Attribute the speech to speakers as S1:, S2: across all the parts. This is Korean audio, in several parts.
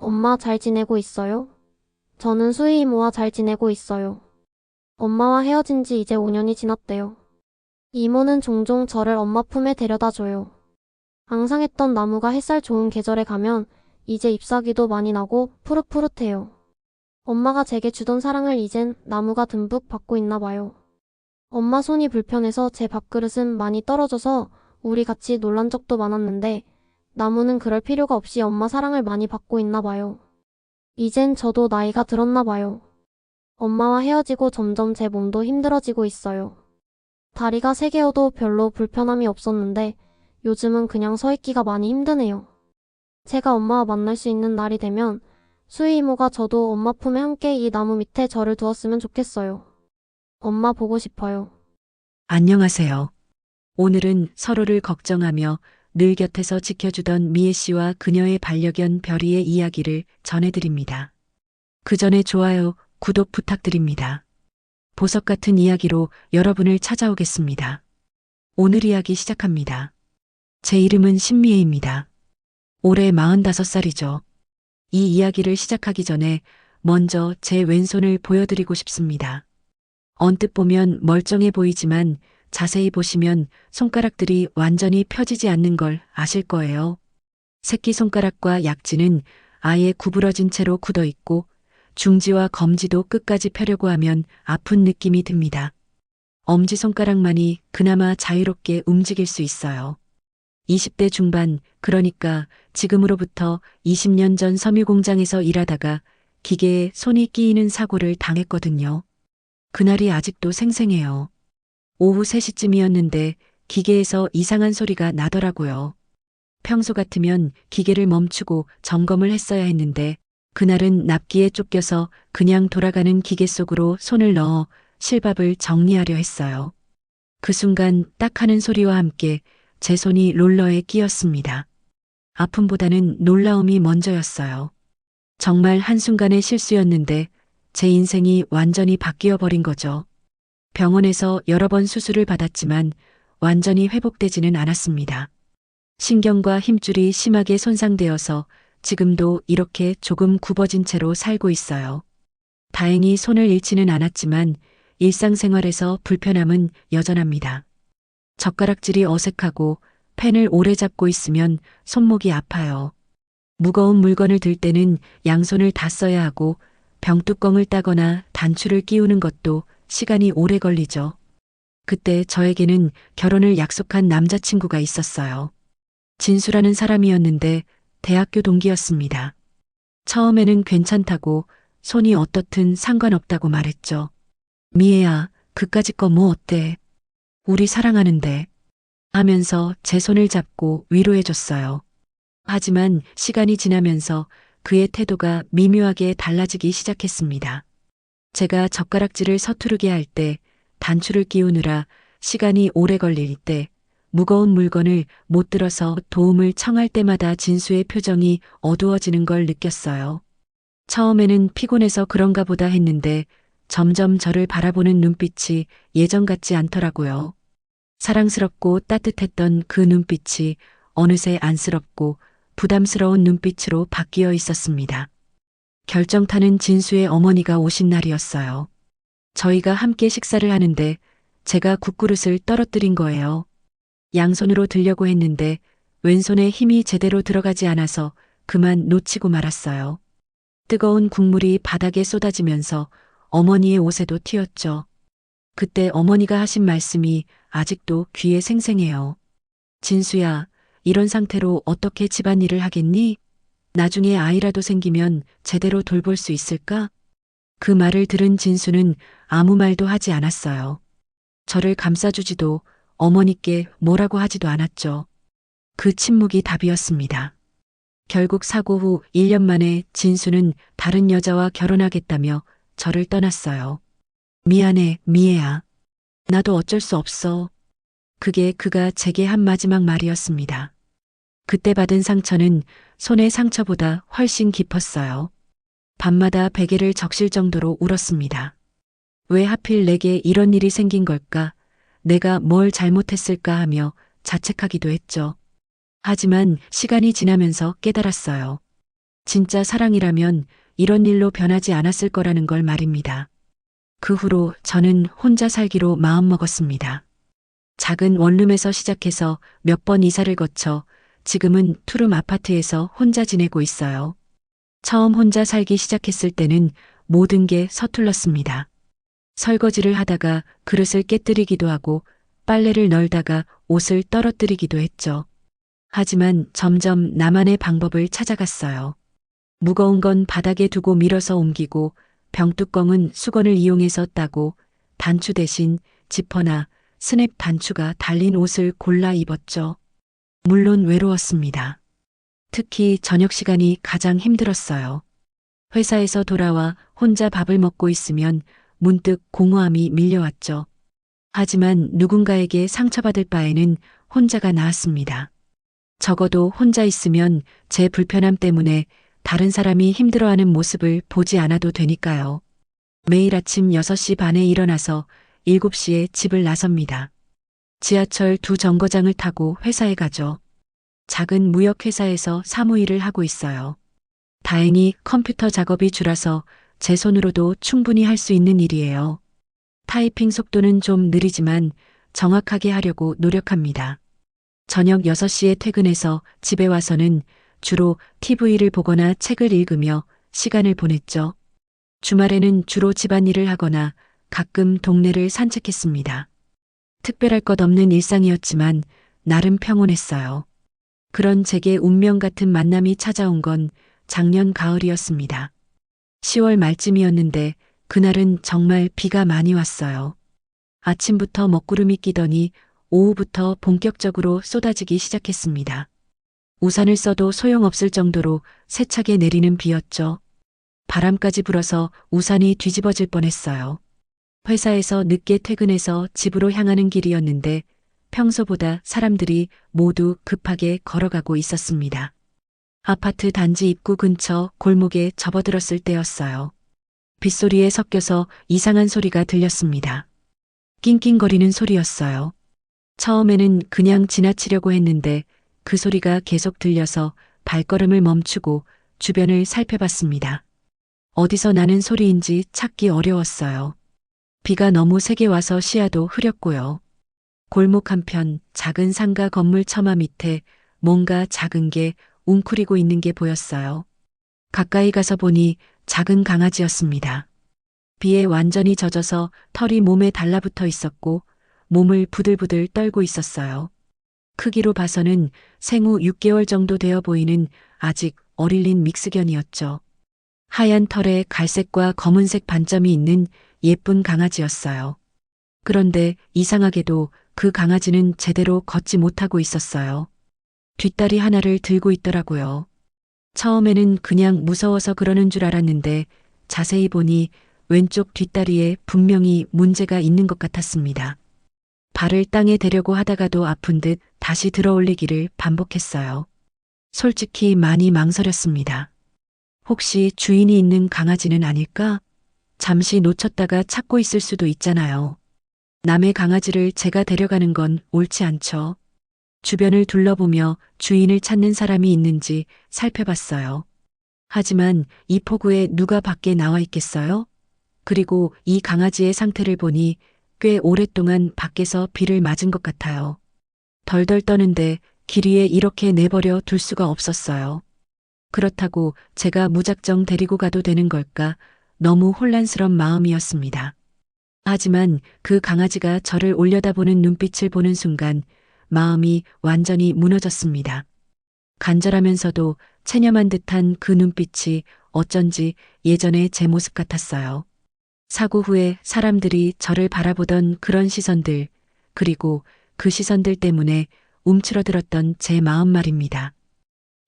S1: 엄마 잘 지내고 있어요? 저는 수희 이모와 잘 지내고 있어요. 엄마와 헤어진 지 이제 5년이 지났대요. 이모는 종종 저를 엄마 품에 데려다 줘요. 앙상했던 나무가 햇살 좋은 계절에 가면 이제 잎사귀도 많이 나고 푸릇푸릇해요. 엄마가 제게 주던 사랑을 이젠 나무가 듬뿍 받고 있나 봐요. 엄마 손이 불편해서 제 밥그릇은 많이 떨어져서 우리 같이 놀란 적도 많았는데 나무는 그럴 필요가 없이 엄마 사랑을 많이 받고 있나 봐요. 이젠 저도 나이가 들었나 봐요. 엄마와 헤어지고 점점 제 몸도 힘들어지고 있어요. 다리가 3개여도 별로 불편함이 없었는데 요즘은 그냥 서 있기가 많이 힘드네요. 제가 엄마와 만날 수 있는 날이 되면 수희 이모가 저도 엄마 품에 함께 이 나무 밑에 저를 두었으면 좋겠어요. 엄마 보고 싶어요.
S2: 안녕하세요. 오늘은 서로를 걱정하며 늘 곁에서 지켜주던 미애 씨와 그녀의 반려견 별이의 이야기를 전해드립니다. 그 전에 좋아요, 구독 부탁드립니다. 보석 같은 이야기로 여러분을 찾아오겠습니다. 오늘 이야기 시작합니다. 제 이름은 신미애입니다. 올해 45살이죠. 이 이야기를 시작하기 전에 먼저 제 왼손을 보여드리고 싶습니다. 언뜻 보면 멀쩡해 보이지만 자세히 보시면 손가락들이 완전히 펴지지 않는 걸 아실 거예요. 새끼손가락과 약지는 아예 구부러진 채로 굳어 있고 중지와 검지도 끝까지 펴려고 하면 아픈 느낌이 듭니다. 엄지손가락만이 그나마 자유롭게 움직일 수 있어요. 20대 중반, 그러니까 지금으로부터 20년 전 섬유공장에서 일하다가 기계에 손이 끼이는 사고를 당했거든요. 그날이 아직도 생생해요. 오후 3시쯤이었는데 기계에서 이상한 소리가 나더라고요. 평소 같으면 기계를 멈추고 점검을 했어야 했는데 그날은 납기에 쫓겨서 그냥 돌아가는 기계 속으로 손을 넣어 실밥을 정리하려 했어요. 그 순간 딱 하는 소리와 함께 제 손이 롤러에 끼었습니다. 아픔보다는 놀라움이 먼저였어요. 정말 한순간의 실수였는데 제 인생이 완전히 바뀌어 버린 거죠. 병원에서 여러 번 수술을 받았지만 완전히 회복되지는 않았습니다. 신경과 힘줄이 심하게 손상되어서 지금도 이렇게 조금 굽어진 채로 살고 있어요. 다행히 손을 잃지는 않았지만 일상생활에서 불편함은 여전합니다. 젓가락질이 어색하고 펜을 오래 잡고 있으면 손목이 아파요. 무거운 물건을 들 때는 양손을 다 써야 하고 병뚜껑을 따거나 단추를 끼우는 것도 시간이 오래 걸리죠. 그때 저에게는 결혼을 약속한 남자친구가 있었어요. 진수라는 사람이었는데 대학교 동기였습니다. 처음에는 괜찮다고 손이 어떻든 상관없다고 말했죠. 미애야, 그까짓 거 뭐 어때? 우리 사랑하는데. 하면서 제 손을 잡고 위로해줬어요. 하지만 시간이 지나면서 그의 태도가 미묘하게 달라지기 시작했습니다. 제가 젓가락질을 서투르게 할 때, 단추를 끼우느라 시간이 오래 걸릴 때, 무거운 물건을 못 들어서 도움을 청할 때마다 진수의 표정이 어두워지는 걸 느꼈어요. 처음에는 피곤해서 그런가 보다 했는데 점점 저를 바라보는 눈빛이 예전 같지 않더라고요. 사랑스럽고 따뜻했던 그 눈빛이 어느새 안쓰럽고 부담스러운 눈빛으로 바뀌어 있었습니다. 결정타는 진수의 어머니가 오신 날이었어요. 저희가 함께 식사를 하는데 제가 국그릇을 떨어뜨린 거예요. 양손으로 들려고 했는데 왼손에 힘이 제대로 들어가지 않아서 그만 놓치고 말았어요. 뜨거운 국물이 바닥에 쏟아지면서 어머니의 옷에도 튀었죠. 그때 어머니가 하신 말씀이 아직도 귀에 생생해요. 진수야, 이런 상태로 어떻게 집안일을 하겠니? 나중에 아이라도 생기면 제대로 돌볼 수 있을까? 그 말을 들은 진수는 아무 말도 하지 않았어요. 저를 감싸주지도 어머니께 뭐라고 하지도 않았죠. 그 침묵이 답이었습니다. 결국 사고 후 1년 만에 진수는 다른 여자와 결혼하겠다며 저를 떠났어요. 미안해, 미애야. 나도 어쩔 수 없어. 그게 그가 제게 한 마지막 말이었습니다. 그때 받은 상처는 손의 상처보다 훨씬 깊었어요. 밤마다 베개를 적실 정도로 울었습니다. 왜 하필 내게 이런 일이 생긴 걸까? 내가 뭘 잘못했을까 하며 자책하기도 했죠. 하지만 시간이 지나면서 깨달았어요. 진짜 사랑이라면 이런 일로 변하지 않았을 거라는 걸 말입니다. 그 후로 저는 혼자 살기로 마음먹었습니다. 작은 원룸에서 시작해서 몇 번 이사를 거쳐 지금은 투룸 아파트에서 혼자 지내고 있어요. 처음 혼자 살기 시작했을 때는 모든 게 서툴렀습니다. 설거지를 하다가 그릇을 깨뜨리기도 하고 빨래를 널다가 옷을 떨어뜨리기도 했죠. 하지만 점점 나만의 방법을 찾아갔어요. 무거운 건 바닥에 두고 밀어서 옮기고 병뚜껑은 수건을 이용해서 따고 단추 대신 지퍼나 스냅 단추가 달린 옷을 골라 입었죠. 물론 외로웠습니다. 특히 저녁 시간이 가장 힘들었어요. 회사에서 돌아와 혼자 밥을 먹고 있으면 문득 공허함이 밀려왔죠. 하지만 누군가에게 상처받을 바에는 혼자가 나았습니다. 적어도 혼자 있으면 제 불편함 때문에 다른 사람이 힘들어하는 모습을 보지 않아도 되니까요. 매일 아침 6시 반에 일어나서 7시에 집을 나섭니다. 지하철 2정거장을 타고 회사에 가죠. 작은 무역회사에서 사무일을 하고 있어요. 다행히 컴퓨터 작업이 줄어서 제 손으로도 충분히 할 수 있는 일이에요. 타이핑 속도는 좀 느리지만 정확하게 하려고 노력합니다. 저녁 6시에 퇴근해서 집에 와서는 주로 TV를 보거나 책을 읽으며 시간을 보냈죠. 주말에는 주로 집안일을 하거나 가끔 동네를 산책했습니다. 특별할 것 없는 일상이었지만 나름 평온했어요. 그런 제게 운명 같은 만남이 찾아온 건 작년 가을이었습니다. 10월 말쯤이었는데 그날은 정말 비가 많이 왔어요. 아침부터 먹구름이 끼더니 오후부터 본격적으로 쏟아지기 시작했습니다. 우산을 써도 소용없을 정도로 세차게 내리는 비였죠. 바람까지 불어서 우산이 뒤집어질 뻔했어요. 회사에서 늦게 퇴근해서 집으로 향하는 길이었는데 평소보다 사람들이 모두 급하게 걸어가고 있었습니다. 아파트 단지 입구 근처 골목에 접어들었을 때였어요. 빗소리에 섞여서 이상한 소리가 들렸습니다. 낑낑거리는 소리였어요. 처음에는 그냥 지나치려고 했는데 그 소리가 계속 들려서 발걸음을 멈추고 주변을 살펴봤습니다. 어디서 나는 소리인지 찾기 어려웠어요. 비가 너무 세게 와서 시야도 흐렸고요. 골목 한편 작은 상가 건물 처마 밑에 뭔가 작은 게 웅크리고 있는 게 보였어요. 가까이 가서 보니 작은 강아지였습니다. 비에 완전히 젖어서 털이 몸에 달라붙어 있었고 몸을 부들부들 떨고 있었어요. 크기로 봐서는 생후 6개월 정도 되어 보이는 아직 어릴린 믹스견이었죠. 하얀 털에 갈색과 검은색 반점이 있는 예쁜 강아지였어요. 그런데 이상하게도 그 강아지는 제대로 걷지 못하고 있었어요. 뒷다리 하나를 들고 있더라고요. 처음에는 그냥 무서워서 그러는 줄 알았는데 자세히 보니 왼쪽 뒷다리에 분명히 문제가 있는 것 같았습니다. 발을 땅에 대려고 하다가도 아픈 듯 다시 들어올리기를 반복했어요. 솔직히 많이 망설였습니다. 혹시 주인이 있는 강아지는 아닐까? 잠시 놓쳤다가 찾고 있을 수도 있잖아요. 남의 강아지를 제가 데려가는 건 옳지 않죠. 주변을 둘러보며 주인을 찾는 사람이 있는지 살펴봤어요. 하지만 이 폭우에 누가 밖에 나와 있겠어요? 그리고 이 강아지의 상태를 보니 꽤 오랫동안 밖에서 비를 맞은 것 같아요. 덜덜 떠는데 길 위에 이렇게 내버려 둘 수가 없었어요. 그렇다고 제가 무작정 데리고 가도 되는 걸까? 너무 혼란스러운 마음이었습니다. 하지만 그 강아지가 저를 올려다보는 눈빛을 보는 순간 마음이 완전히 무너졌습니다. 간절하면서도 체념한 듯한 그 눈빛이 어쩐지 예전의 제 모습 같았어요. 사고 후에 사람들이 저를 바라보던 그런 시선들, 그리고 그 시선들 때문에 움츠러들었던 제 마음 말입니다.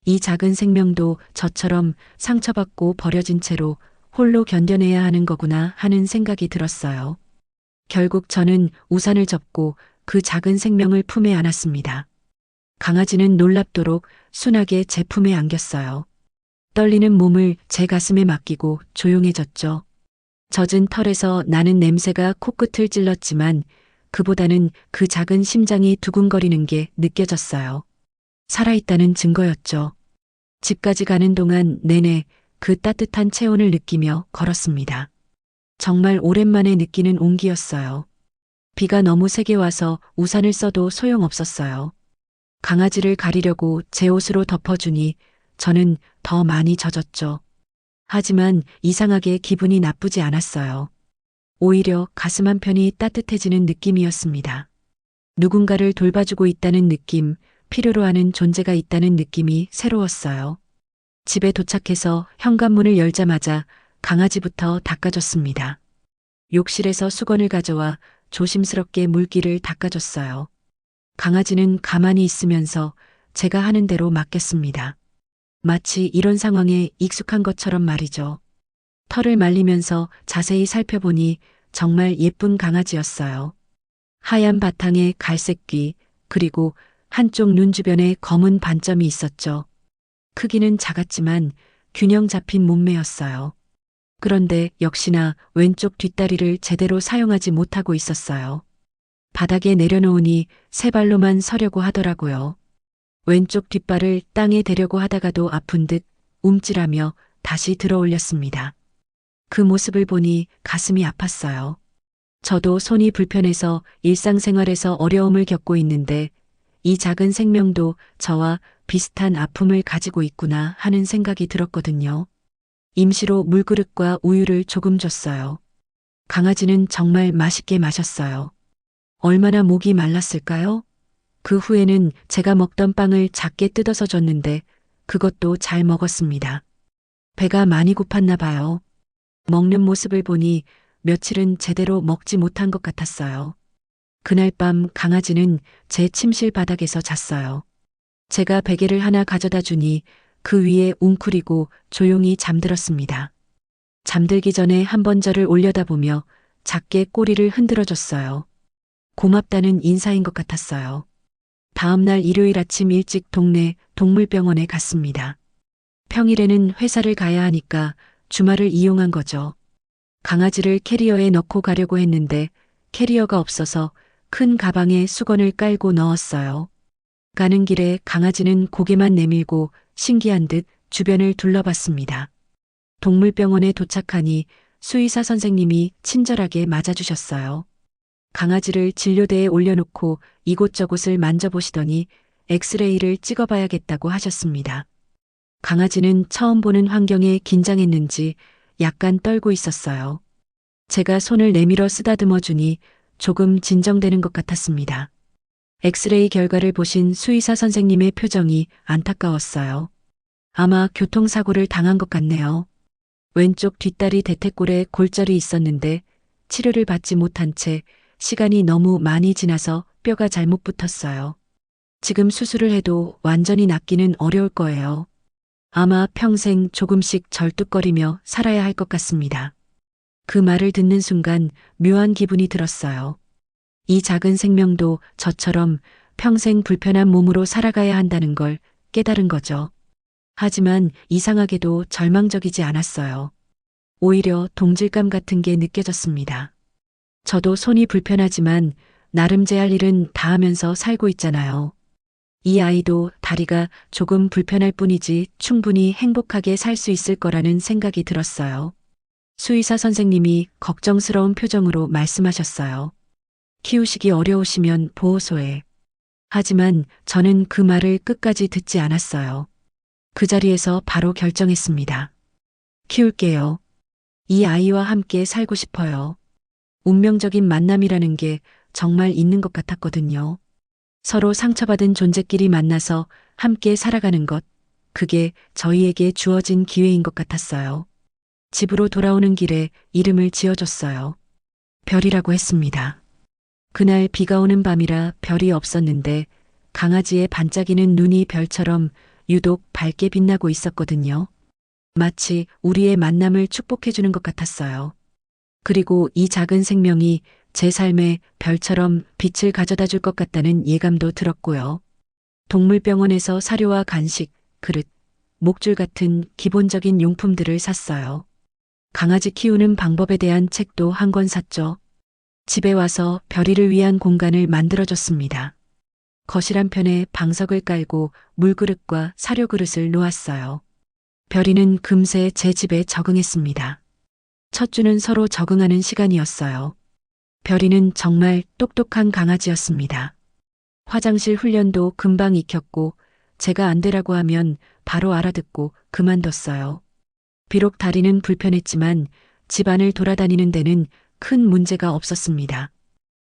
S2: 이 작은 생명도 저처럼 상처받고 버려진 채로 홀로 견뎌내야 하는 거구나 하는 생각이 들었어요. 결국 저는 우산을 접고 그 작은 생명을 품에 안았습니다. 강아지는 놀랍도록 순하게 제 품에 안겼어요. 떨리는 몸을 제 가슴에 맡기고 조용해졌죠. 젖은 털에서 나는 냄새가 코끝을 찔렀지만 그보다는 그 작은 심장이 두근거리는 게 느껴졌어요. 살아있다는 증거였죠. 집까지 가는 동안 내내 그 따뜻한 체온을 느끼며 걸었습니다. 정말 오랜만에 느끼는 온기였어요. 비가 너무 세게 와서 우산을 써도 소용없었어요. 강아지를 가리려고 제 옷으로 덮어주니 저는 더 많이 젖었죠. 하지만 이상하게 기분이 나쁘지 않았어요. 오히려 가슴 한편이 따뜻해지는 느낌이었습니다. 누군가를 돌봐주고 있다는 느낌, 필요로 하는 존재가 있다는 느낌이 새로웠어요. 집에 도착해서 현관문을 열자마자 강아지부터 닦아줬습니다. 욕실에서 수건을 가져와 조심스럽게 물기를 닦아줬어요. 강아지는 가만히 있으면서 제가 하는 대로 맡겼습니다. 마치 이런 상황에 익숙한 것처럼 말이죠. 털을 말리면서 자세히 살펴보니 정말 예쁜 강아지였어요. 하얀 바탕에 갈색 귀, 그리고 한쪽 눈 주변에 검은 반점이 있었죠. 크기는 작았지만 균형 잡힌 몸매였어요. 그런데 역시나 왼쪽 뒷다리를 제대로 사용하지 못하고 있었어요. 바닥에 내려놓으니 세 발로만 서려고 하더라고요. 왼쪽 뒷발을 땅에 대려고 하다가도 아픈 듯 움찔하며 다시 들어 올렸습니다. 그 모습을 보니 가슴이 아팠어요. 저도 손이 불편해서 일상생활에서 어려움을 겪고 있는데 이 작은 생명도 저와 비슷한 아픔을 가지고 있구나 하는 생각이 들었거든요. 임시로 물그릇과 우유를 조금 줬어요. 강아지는 정말 맛있게 마셨어요. 얼마나 목이 말랐을까요? 그 후에는 제가 먹던 빵을 작게 뜯어서 줬는데 그것도 잘 먹었습니다. 배가 많이 고팠나 봐요. 먹는 모습을 보니 며칠은 제대로 먹지 못한 것 같았어요. 그날 밤 강아지는 제 침실 바닥에서 잤어요. 제가 베개를 하나 가져다 주니 그 위에 웅크리고 조용히 잠들었습니다. 잠들기 전에 한 번 저를 올려다보며 작게 꼬리를 흔들어 줬어요. 고맙다는 인사인 것 같았어요. 다음날 일요일 아침 일찍 동네 동물병원에 갔습니다. 평일에는 회사를 가야 하니까 주말을 이용한 거죠. 강아지를 캐리어에 넣고 가려고 했는데 캐리어가 없어서 큰 가방에 수건을 깔고 넣었어요. 가는 길에 강아지는 고개만 내밀고 신기한 듯 주변을 둘러봤습니다. 동물병원에 도착하니 수의사 선생님이 친절하게 맞아주셨어요. 강아지를 진료대에 올려놓고 이곳저곳을 만져보시더니 엑스레이를 찍어봐야겠다고 하셨습니다. 강아지는 처음 보는 환경에 긴장했는지 약간 떨고 있었어요. 제가 손을 내밀어 쓰다듬어 주니 조금 진정되는 것 같았습니다. 엑스레이 결과를 보신 수의사 선생님의 표정이 안타까웠어요. 아마 교통사고를 당한 것 같네요. 왼쪽 뒷다리 대퇴골에 골절이 있었는데 치료를 받지 못한 채 시간이 너무 많이 지나서 뼈가 잘못 붙었어요. 지금 수술을 해도 완전히 낫기는 어려울 거예요. 아마 평생 조금씩 절뚝거리며 살아야 할 것 같습니다. 그 말을 듣는 순간 묘한 기분이 들었어요. 이 작은 생명도 저처럼 평생 불편한 몸으로 살아가야 한다는 걸 깨달은 거죠. 하지만 이상하게도 절망적이지 않았어요. 오히려 동질감 같은 게 느껴졌습니다. 저도 손이 불편하지만 나름 제 할 일은 다 하면서 살고 있잖아요. 이 아이도 다리가 조금 불편할 뿐이지 충분히 행복하게 살 수 있을 거라는 생각이 들었어요. 수의사 선생님이 걱정스러운 표정으로 말씀하셨어요. 키우시기 어려우시면 보호소에. 하지만 저는 그 말을 끝까지 듣지 않았어요. 그 자리에서 바로 결정했습니다. 키울게요. 이 아이와 함께 살고 싶어요. 운명적인 만남이라는 게 정말 있는 것 같았거든요. 서로 상처받은 존재끼리 만나서 함께 살아가는 것, 그게 저희에게 주어진 기회인 것 같았어요. 집으로 돌아오는 길에 이름을 지어줬어요. 별이라고 했습니다. 그날 비가 오는 밤이라 별이 없었는데 강아지의 반짝이는 눈이 별처럼 유독 밝게 빛나고 있었거든요. 마치 우리의 만남을 축복해주는 것 같았어요. 그리고 이 작은 생명이 제 삶에 별처럼 빛을 가져다 줄 것 같다는 예감도 들었고요. 동물병원에서 사료와 간식, 그릇, 목줄 같은 기본적인 용품들을 샀어요. 강아지 키우는 방법에 대한 책도 한 권 샀죠. 집에 와서 별이를 위한 공간을 만들어줬습니다. 거실 한편에 방석을 깔고 물그릇과 사료그릇을 놓았어요. 별이는 금세 제 집에 적응했습니다. 첫 주는 서로 적응하는 시간이었어요. 별이는 정말 똑똑한 강아지였습니다. 화장실 훈련도 금방 익혔고 제가 안 되라고 하면 바로 알아듣고 그만뒀어요. 비록 다리는 불편했지만 집안을 돌아다니는 데는 큰 문제가 없었습니다.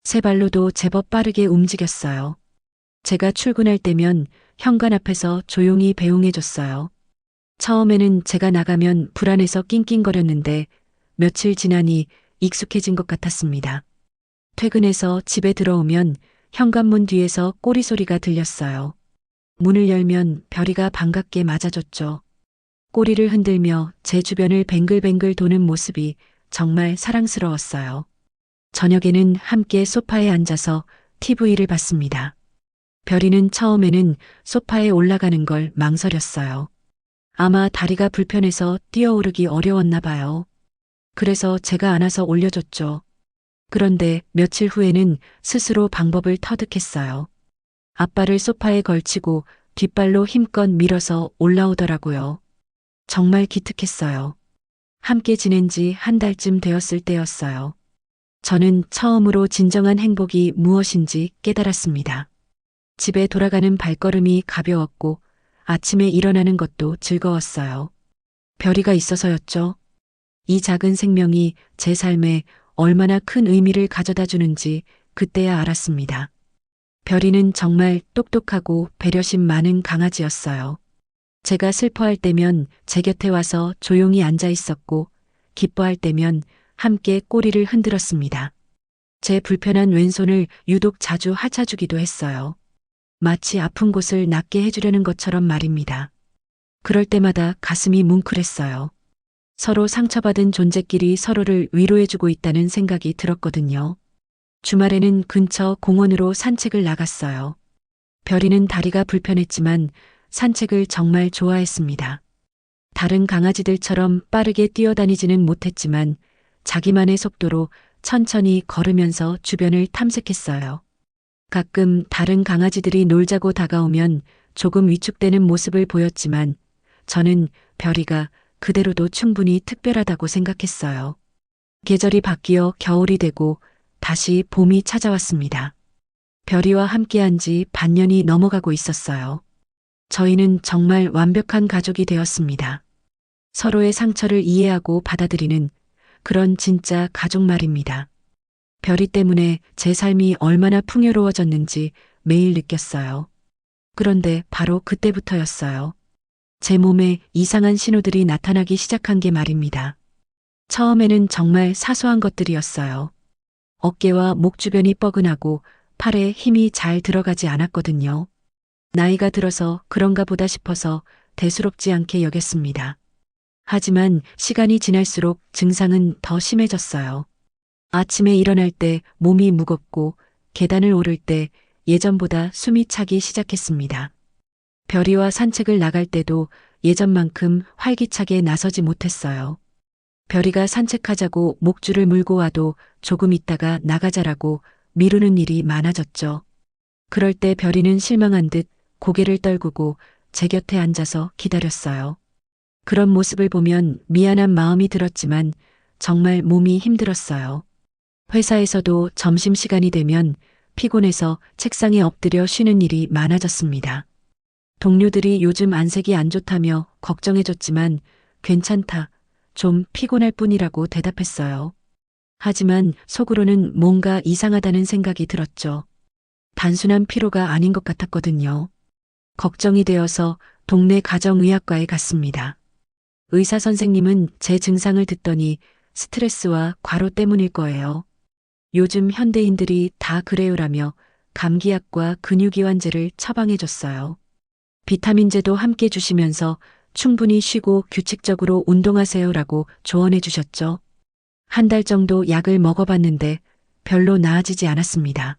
S2: 세 발로도 제법 빠르게 움직였어요. 제가 출근할 때면 현관 앞에서 조용히 배웅해줬어요. 처음에는 제가 나가면 불안해서 낑낑거렸는데 며칠 지나니 익숙해진 것 같았습니다. 퇴근해서 집에 들어오면 현관문 뒤에서 꼬리 소리가 들렸어요. 문을 열면 별이가 반갑게 맞아줬죠. 꼬리를 흔들며 제 주변을 뱅글뱅글 도는 모습이 정말 사랑스러웠어요. 저녁에는 함께 소파에 앉아서 TV를 봤습니다. 별이는 처음에는 소파에 올라가는 걸 망설였어요. 아마 다리가 불편해서 뛰어오르기 어려웠나 봐요. 그래서 제가 안아서 올려줬죠. 그런데 며칠 후에는 스스로 방법을 터득했어요. 앞발을 소파에 걸치고 뒷발로 힘껏 밀어서 올라오더라고요. 정말 기특했어요. 함께 지낸 지 한 달쯤 되었을 때였어요. 저는 처음으로 진정한 행복이 무엇인지 깨달았습니다. 집에 돌아가는 발걸음이 가벼웠고 아침에 일어나는 것도 즐거웠어요. 별이가 있어서였죠. 이 작은 생명이 제 삶에 얼마나 큰 의미를 가져다 주는지 그때야 알았습니다. 별이는 정말 똑똑하고 배려심 많은 강아지였어요. 제가 슬퍼할 때면 제 곁에 와서 조용히 앉아 있었고 기뻐할 때면 함께 꼬리를 흔들었습니다. 제 불편한 왼손을 유독 자주 핥아주기도 했어요. 마치 아픈 곳을 낫게 해주려는 것처럼 말입니다. 그럴 때마다 가슴이 뭉클했어요. 서로 상처받은 존재끼리 서로를 위로해주고 있다는 생각이 들었거든요. 주말에는 근처 공원으로 산책을 나갔어요. 별이는 다리가 불편했지만 산책을 정말 좋아했습니다. 다른 강아지들처럼 빠르게 뛰어다니지는 못했지만 자기만의 속도로 천천히 걸으면서 주변을 탐색했어요. 가끔 다른 강아지들이 놀자고 다가오면 조금 위축되는 모습을 보였지만 저는 별이가 그대로도 충분히 특별하다고 생각했어요. 계절이 바뀌어 겨울이 되고 다시 봄이 찾아왔습니다. 별이와 함께한 지 반년이 넘어가고 있었어요. 저희는 정말 완벽한 가족이 되었습니다. 서로의 상처를 이해하고 받아들이는 그런 진짜 가족 말입니다. 별이 때문에 제 삶이 얼마나 풍요로워졌는지 매일 느꼈어요. 그런데 바로 그때부터였어요. 제 몸에 이상한 신호들이 나타나기 시작한 게 말입니다. 처음에는 정말 사소한 것들이었어요. 어깨와 목 주변이 뻐근하고 팔에 힘이 잘 들어가지 않았거든요. 나이가 들어서 그런가 보다 싶어서 대수롭지 않게 여겼습니다. 하지만 시간이 지날수록 증상은 더 심해졌어요. 아침에 일어날 때 몸이 무겁고 계단을 오를 때 예전보다 숨이 차기 시작했습니다. 별이와 산책을 나갈 때도 예전만큼 활기차게 나서지 못했어요. 별이가 산책하자고 목줄을 물고 와도 조금 있다가 나가자라고 미루는 일이 많아졌죠. 그럴 때 별이는 실망한 듯 고개를 떨구고 제 곁에 앉아서 기다렸어요. 그런 모습을 보면 미안한 마음이 들었지만 정말 몸이 힘들었어요. 회사에서도 점심시간이 되면 피곤해서 책상에 엎드려 쉬는 일이 많아졌습니다. 동료들이 요즘 안색이 안 좋다며 걱정해줬지만 괜찮다, 좀 피곤할 뿐이라고 대답했어요. 하지만 속으로는 뭔가 이상하다는 생각이 들었죠. 단순한 피로가 아닌 것 같았거든요. 걱정이 되어서 동네 가정의학과에 갔습니다. 의사 선생님은 제 증상을 듣더니 스트레스와 과로 때문일 거예요. 요즘 현대인들이 다 그래요라며 감기약과 근육이완제를 처방해줬어요. 비타민제도 함께 주시면서 충분히 쉬고 규칙적으로 운동하세요라고 조언해 주셨죠. 한 달 정도 약을 먹어봤는데 별로 나아지지 않았습니다.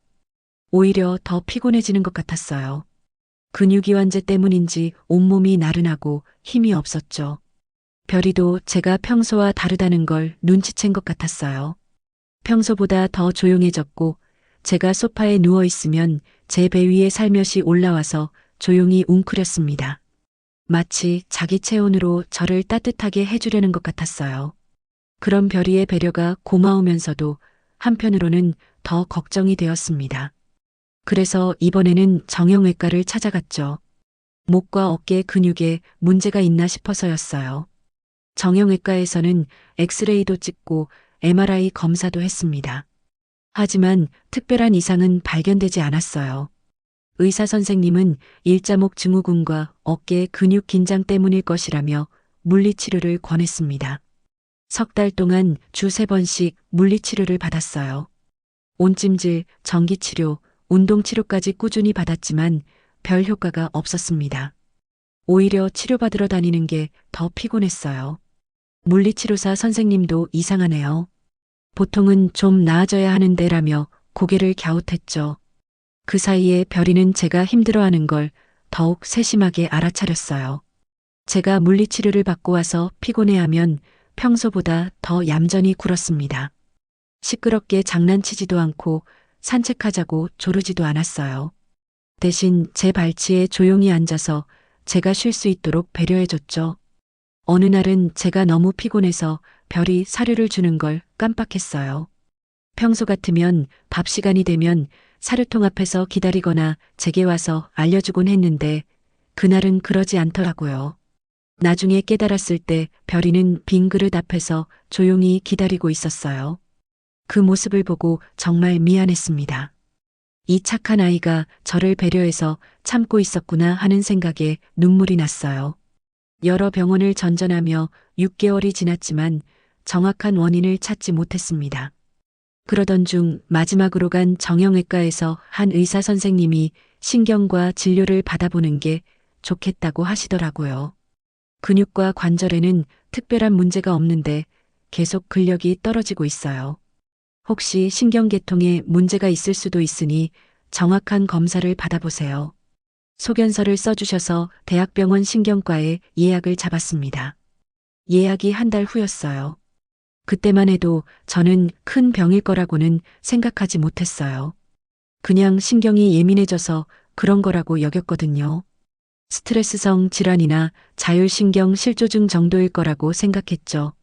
S2: 오히려 더 피곤해지는 것 같았어요. 근육이완제 때문인지 온몸이 나른하고 힘이 없었죠. 별이도 제가 평소와 다르다는 걸 눈치챈 것 같았어요. 평소보다 더 조용해졌고 제가 소파에 누워 있으면 제 배 위에 살며시 올라와서 조용히 웅크렸습니다. 마치 자기 체온으로 저를 따뜻하게 해주려는 것 같았어요. 그런 별이의 배려가 고마우면서도 한편으로는 더 걱정이 되었습니다. 그래서 이번에는 정형외과를 찾아갔죠. 목과 어깨 근육에 문제가 있나 싶어서였어요. 정형외과에서는 엑스레이도 찍고 MRI 검사도 했습니다. 하지만 특별한 이상은 발견되지 않았어요. 의사 선생님은 일자목 증후군과 어깨 근육 긴장 때문일 것이라며 물리치료를 권했습니다. 석 달 동안 주 3번씩 물리치료를 받았어요. 온찜질, 전기치료, 운동치료까지 꾸준히 받았지만 별 효과가 없었습니다. 오히려 치료받으러 다니는 게 더 피곤했어요. 물리치료사 선생님도 이상하네요. 보통은 좀 나아져야 하는데라며 고개를 갸웃했죠. 그 사이에 별이는 제가 힘들어하는 걸 더욱 세심하게 알아차렸어요. 제가 물리치료를 받고 와서 피곤해하면 평소보다 더 얌전히 굴었습니다. 시끄럽게 장난치지도 않고 산책하자고 조르지도 않았어요. 대신 제 발치에 조용히 앉아서 제가 쉴 수 있도록 배려해줬죠. 어느 날은 제가 너무 피곤해서 별이 사료를 주는 걸 깜빡했어요. 평소 같으면 밥 시간이 되면 사료통 앞에서 기다리거나 제게 와서 알려주곤 했는데 그날은 그러지 않더라고요. 나중에 깨달았을 때 별이는 빈 그릇 앞에서 조용히 기다리고 있었어요. 그 모습을 보고 정말 미안했습니다. 이 착한 아이가 저를 배려해서 참고 있었구나 하는 생각에 눈물이 났어요. 여러 병원을 전전하며 6개월이 지났지만 정확한 원인을 찾지 못했습니다. 그러던 중 마지막으로 간 정형외과에서 한 의사 선생님이 신경과 진료를 받아보는 게 좋겠다고 하시더라고요. 근육과 관절에는 특별한 문제가 없는데 계속 근력이 떨어지고 있어요. 혹시 신경계통에 문제가 있을 수도 있으니 정확한 검사를 받아보세요. 소견서를 써주셔서 대학병원 신경과에 예약을 잡았습니다. 예약이 한 달 후였어요. 그때만 해도 저는 큰 병일 거라고는 생각하지 못했어요. 그냥 신경이 예민해져서 그런 거라고 여겼거든요. 스트레스성 질환이나 자율신경 실조증 정도일 거라고 생각했죠.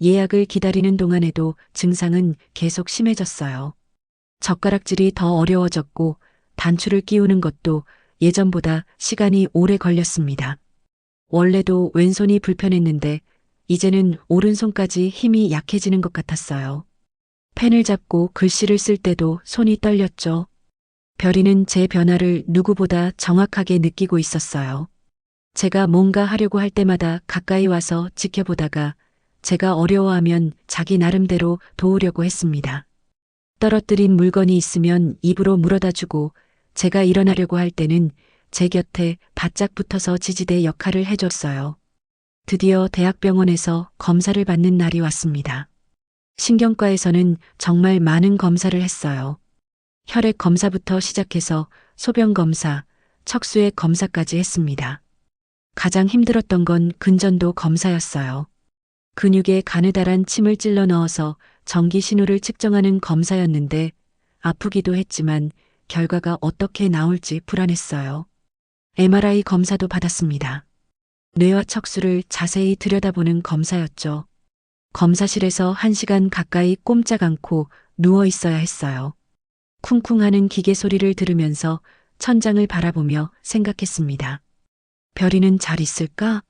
S2: 예약을 기다리는 동안에도 증상은 계속 심해졌어요. 젓가락질이 더 어려워졌고 단추를 끼우는 것도 예전보다 시간이 오래 걸렸습니다. 원래도 왼손이 불편했는데 이제는 오른손까지 힘이 약해지는 것 같았어요. 펜을 잡고 글씨를 쓸 때도 손이 떨렸죠. 별이는 제 변화를 누구보다 정확하게 느끼고 있었어요. 제가 뭔가 하려고 할 때마다 가까이 와서 지켜보다가 제가 어려워하면 자기 나름대로 도우려고 했습니다. 떨어뜨린 물건이 있으면 입으로 물어다 주고 제가 일어나려고 할 때는 제 곁에 바짝 붙어서 지지대 역할을 해줬어요. 드디어 대학병원에서 검사를 받는 날이 왔습니다. 신경과에서는 정말 많은 검사를 했어요. 혈액 검사부터 시작해서 소변 검사, 척수의 검사까지 했습니다. 가장 힘들었던 건 근전도 검사였어요. 근육에 가느다란 침을 찔러 넣어서 전기 신호를 측정하는 검사였는데 아프기도 했지만 결과가 어떻게 나올지 불안했어요. MRI 검사도 받았습니다. 뇌와 척수를 자세히 들여다보는 검사였죠. 검사실에서 1시간 가까이 꼼짝 않고 누워 있어야 했어요. 쿵쿵하는 기계 소리를 들으면서 천장을 바라보며 생각했습니다. 별이는 잘 있을까?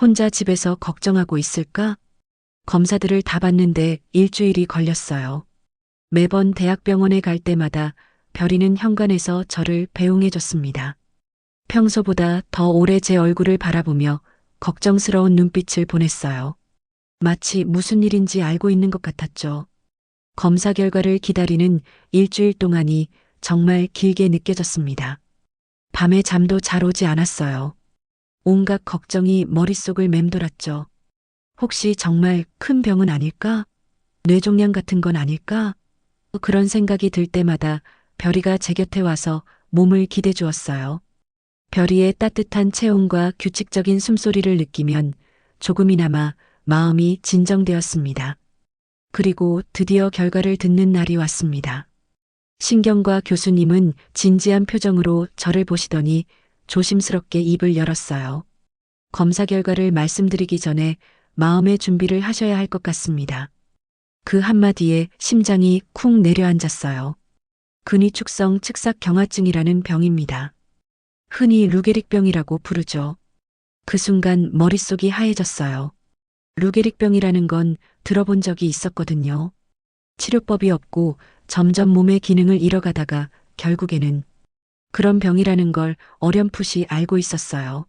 S2: 혼자 집에서 걱정하고 있을까? 검사들을 다 받는데 일주일이 걸렸어요. 매번 대학병원에 갈 때마다 별이는 현관에서 저를 배웅해줬습니다. 평소보다 더 오래 제 얼굴을 바라보며 걱정스러운 눈빛을 보냈어요. 마치 무슨 일인지 알고 있는 것 같았죠. 검사 결과를 기다리는 일주일 동안이 정말 길게 느껴졌습니다. 밤에 잠도 잘 오지 않았어요. 온갖 걱정이 머릿속을 맴돌았죠. 혹시 정말 큰 병은 아닐까? 뇌종양 같은 건 아닐까? 그런 생각이 들 때마다 별이가 제 곁에 와서 몸을 기대 주었어요. 별이의 따뜻한 체온과 규칙적인 숨소리를 느끼면 조금이나마 마음이 진정되었습니다. 그리고 드디어 결과를 듣는 날이 왔습니다. 신경과 교수님은 진지한 표정으로 저를 보시더니 조심스럽게 입을 열었어요. 검사 결과를 말씀드리기 전에 마음의 준비를 하셔야 할 것 같습니다. 그 한마디에 심장이 쿵 내려앉았어요. 근위축성 측삭경화증이라는 병입니다. 흔히 루게릭병이라고 부르죠. 그 순간 머릿속이 하얘졌어요. 루게릭병이라는 건 들어본 적이 있었거든요. 치료법이 없고 점점 몸의 기능을 잃어가다가 결국에는 그런 병이라는 걸 어렴풋이 알고 있었어요.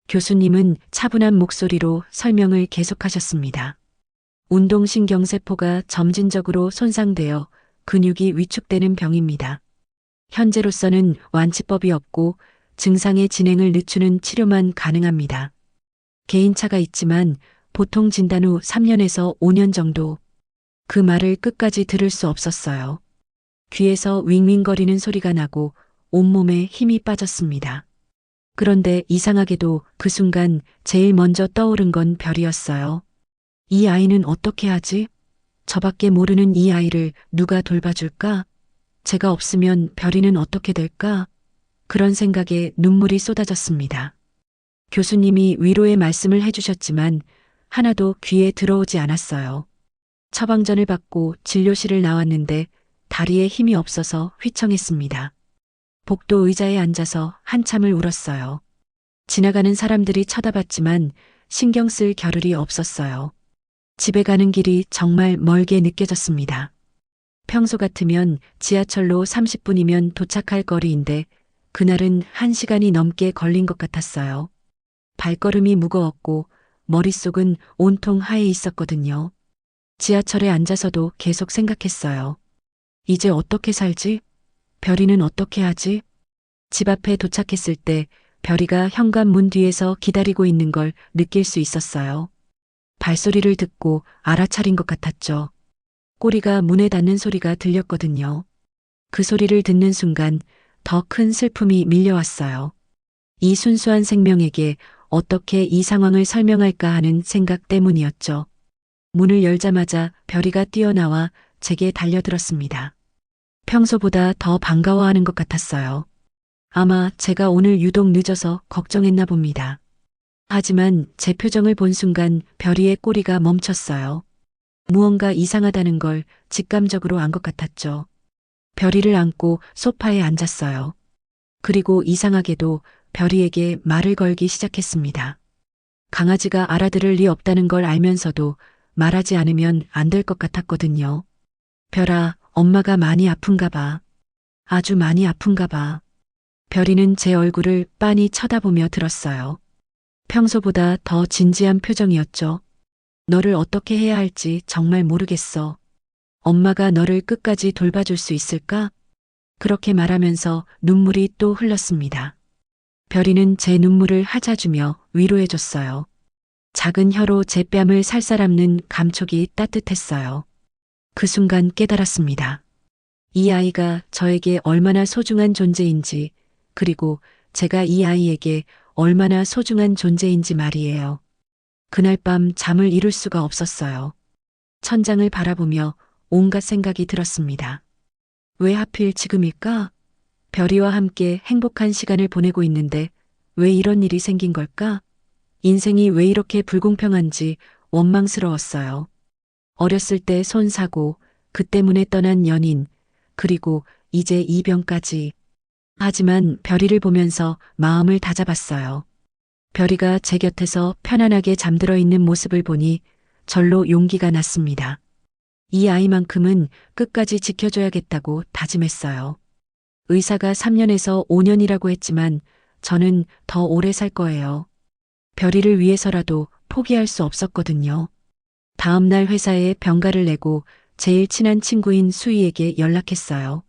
S2: 교수님은 차분한 목소리로 설명을 계속하셨습니다. 운동신경세포가 점진적으로 손상되어 근육이 위축되는 병입니다. 현재로서는 완치법이 없고 증상의 진행을 늦추는 치료만 가능합니다. 개인차가 있지만 보통 진단 후 3년에서 5년 정도. 그 말을 끝까지 들을 수 없었어요. 귀에서 윙윙거리는 소리가 나고 온몸에 힘이 빠졌습니다. 그런데 이상하게도 그 순간 제일 먼저 떠오른 건 별이었어요. 이 아이는 어떻게 하지? 저밖에 모르는 이 아이를 누가 돌봐줄까? 제가 없으면 별이는 어떻게 될까? 그런 생각에 눈물이 쏟아졌습니다. 교수님이 위로의 말씀을 해주셨지만 하나도 귀에 들어오지 않았어요. 처방전을 받고 진료실을 나왔는데 다리에 힘이 없어서 휘청했습니다. 복도 의자에 앉아서 한참을 울었어요. 지나가는 사람들이 쳐다봤지만 신경 쓸 겨를이 없었어요. 집에 가는 길이 정말 멀게 느껴졌습니다. 평소 같으면 지하철로 30분이면 도착할 거리인데 그날은 1시간이 넘게 걸린 것 같았어요. 발걸음이 무거웠고 머릿속은 온통 하얘 있었거든요. 지하철에 앉아서도 계속 생각했어요. 이제 어떻게 살지? 별이는 어떻게 하지? 집 앞에 도착했을 때 별이가 현관문 뒤에서 기다리고 있는 걸 느낄 수 있었어요. 발소리를 듣고 알아차린 것 같았죠. 꼬리가 문에 닿는 소리가 들렸거든요. 그 소리를 듣는 순간 더 큰 슬픔이 밀려왔어요. 이 순수한 생명에게 어떻게 이 상황을 설명할까 하는 생각 때문이었죠. 문을 열자마자 별이가 뛰어나와 제게 달려들었습니다. 평소보다 더 반가워하는 것 같았어요. 아마 제가 오늘 유독 늦어서 걱정했나 봅니다. 하지만 제 표정을 본 순간 별이의 꼬리가 멈췄어요. 무언가 이상하다는 걸 직감적으로 안 것 같았죠. 별이를 안고 소파에 앉았어요. 그리고 이상하게도 별이에게 말을 걸기 시작했습니다. 강아지가 알아들을 리 없다는 걸 알면서도 말하지 않으면 안 될 것 같았거든요. 별아, 엄마가 많이 아픈가 봐. 아주 많이 아픈가 봐. 별이는 제 얼굴을 빤히 쳐다보며 들었어요. 평소보다 더 진지한 표정이었죠. 너를 어떻게 해야 할지 정말 모르겠어. 엄마가 너를 끝까지 돌봐줄 수 있을까? 그렇게 말하면서 눈물이 또 흘렀습니다. 별이는 제 눈물을 하자주며 위로해줬어요. 작은 혀로 제 뺨을 살살 앓는 감촉이 따뜻했어요. 그 순간 깨달았습니다. 이 아이가 저에게 얼마나 소중한 존재인지, 그리고 제가 이 아이에게 얼마나 소중한 존재인지 말이에요. 그날 밤 잠을 이룰 수가 없었어요. 천장을 바라보며 온갖 생각이 들었습니다. 왜 하필 지금일까? 별이와 함께 행복한 시간을 보내고 있는데 왜 이런 일이 생긴 걸까? 인생이 왜 이렇게 불공평한지 원망스러웠어요. 어렸을 때 손사고, 그 때문에 떠난 연인, 그리고 이제 이 병까지. 하지만 별이를 보면서 마음을 다잡았어요. 별이가 제 곁에서 편안하게 잠들어 있는 모습을 보니 절로 용기가 났습니다. 이 아이만큼은 끝까지 지켜줘야겠다고 다짐했어요. 의사가 3년에서 5년이라고 했지만 저는 더 오래 살 거예요. 별이를 위해서라도 포기할 수 없었거든요. 다음 날 회사에 병가를 내고 제일 친한 친구인 수희에게 연락했어요.